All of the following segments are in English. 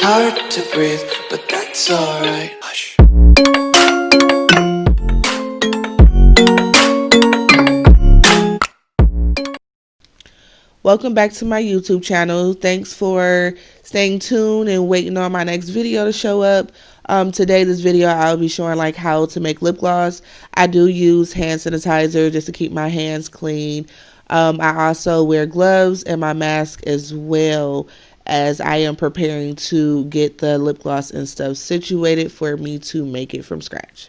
hard to breathe, but that's alright. Hush. Welcome back to my YouTube channel. Thanks for staying tuned and waiting on my next video to show up. Today, this video, I'll be showing like how to make lip gloss. I do use hand sanitizer just to keep my hands clean. I also wear gloves and my mask as well, as I am preparing to get the lip gloss and stuff situated for me to make it from scratch.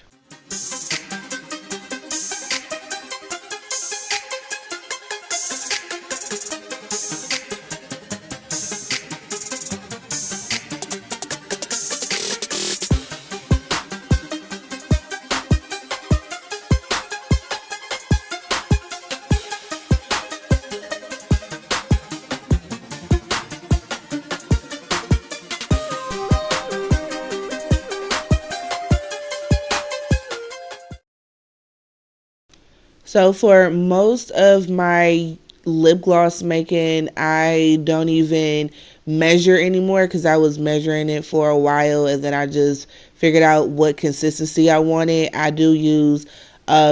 So for most of my lip gloss making, I don't even measure anymore because I was measuring it for a while and then I just figured out what consistency I wanted. I do use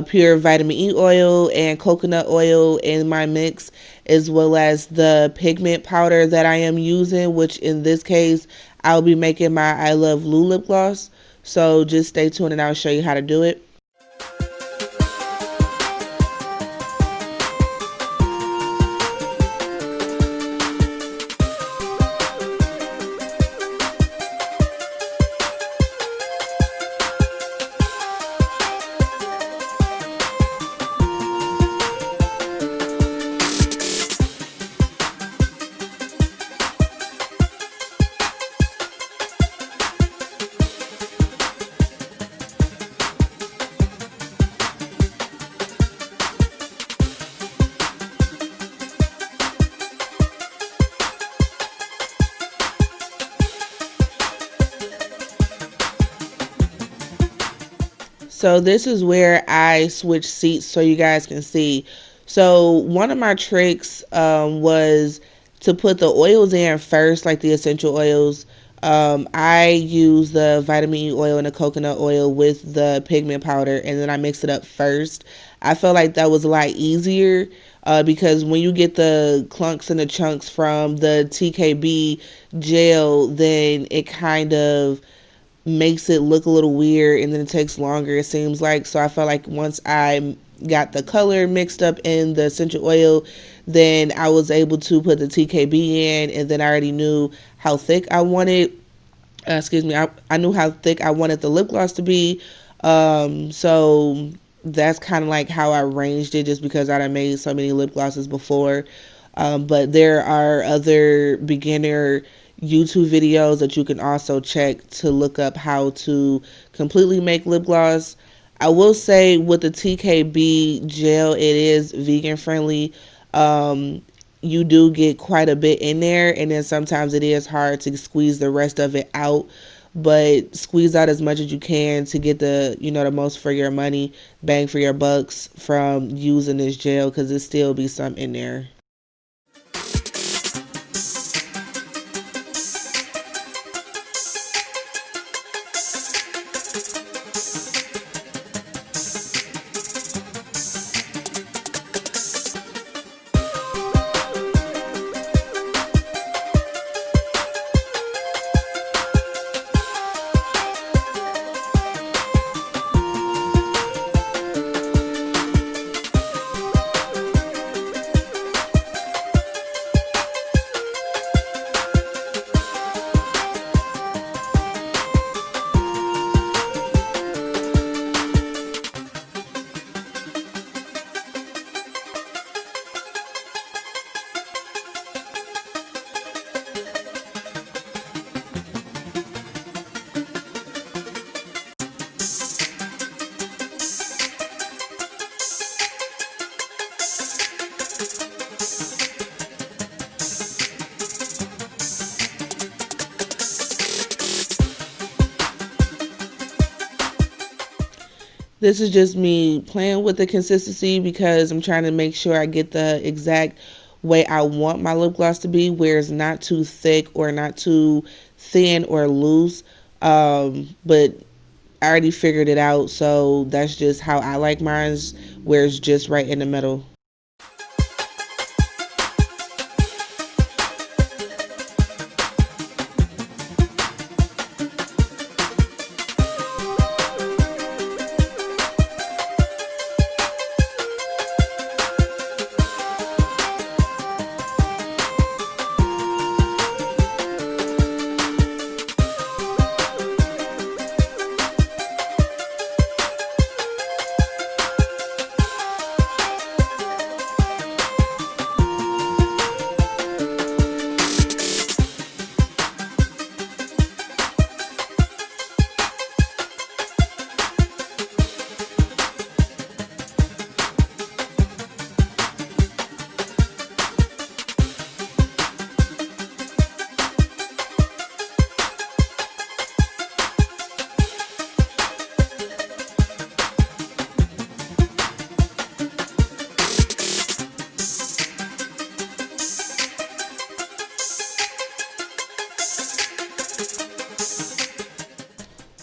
pure vitamin E oil and coconut oil in my mix, as well as the pigment powder that I am using, which in this case I'll be making my I Love Lou lip gloss. So just stay tuned and I'll show you how to do it. So this is where I switch seats so you guys can see. So one of my tricks was to put the oils in first, like the essential oils. I use the vitamin E oil and the coconut oil with the pigment powder, and then I mix it up first. I felt like that was a lot easier because when you get the clunks and the chunks from the TKB gel, then it kind of makes it look a little weird and then it takes longer, it seems like. So I felt like once I got the color mixed up in the essential oil, then I was able to put the TKB in, and then I already knew how thick I wanted I knew how thick I wanted the lip gloss to be. So that's kind of like how I arranged it, just because I had made so many lip glosses before. But there are other beginner YouTube videos that you can also check to look up how to completely make lip gloss. I will say with the TKB gel, it is vegan friendly. You do get quite a bit in there, and then sometimes it is hard to squeeze the rest of it out, but squeeze out as much as you can to get the the most for your money, bang for your bucks from using this gel, because it still be some in there. This is just me playing with the consistency because I'm trying to make sure I get the exact way I want my lip gloss to be, where it's not too thick or not too thin or loose. But I already figured it out, so that's just how I like mine's, where it's just right in the middle.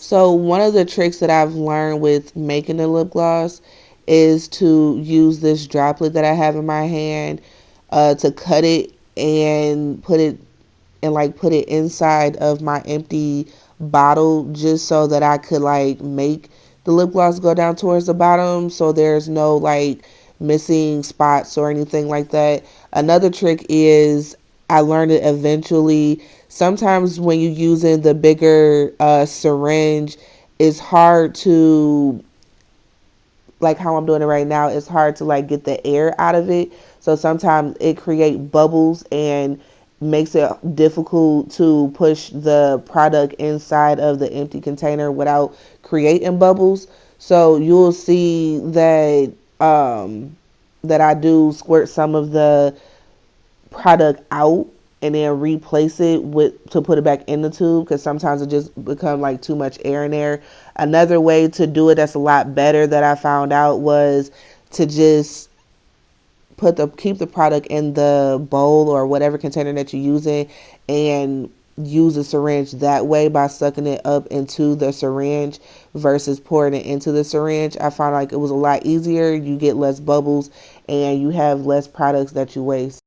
So one of the tricks that I've learned with making the lip gloss is to use this droplet that I have in my hand, to cut it and put it inside of my empty bottle, just so that I could like make the lip gloss go down towards the bottom, so there's no like missing spots or anything like that. Another trick is, I learned it eventually. Sometimes when you're using the bigger syringe, it's hard to, like how I'm doing it right now, it's hard to like get the air out of it. So sometimes it creates bubbles and makes it difficult to push the product inside of the empty container without creating bubbles. So you'll see that that I do squirt some of the product out and then replace it with, to put it back in the tube, because sometimes it just become like too much air in there. Another way to do it that's a lot better that I found out was to just keep the product in the bowl or whatever container that you're using, and use a syringe that way by sucking it up into the syringe versus pouring it into the syringe. I found like it was a lot easier. You get less bubbles and you have less products that you waste.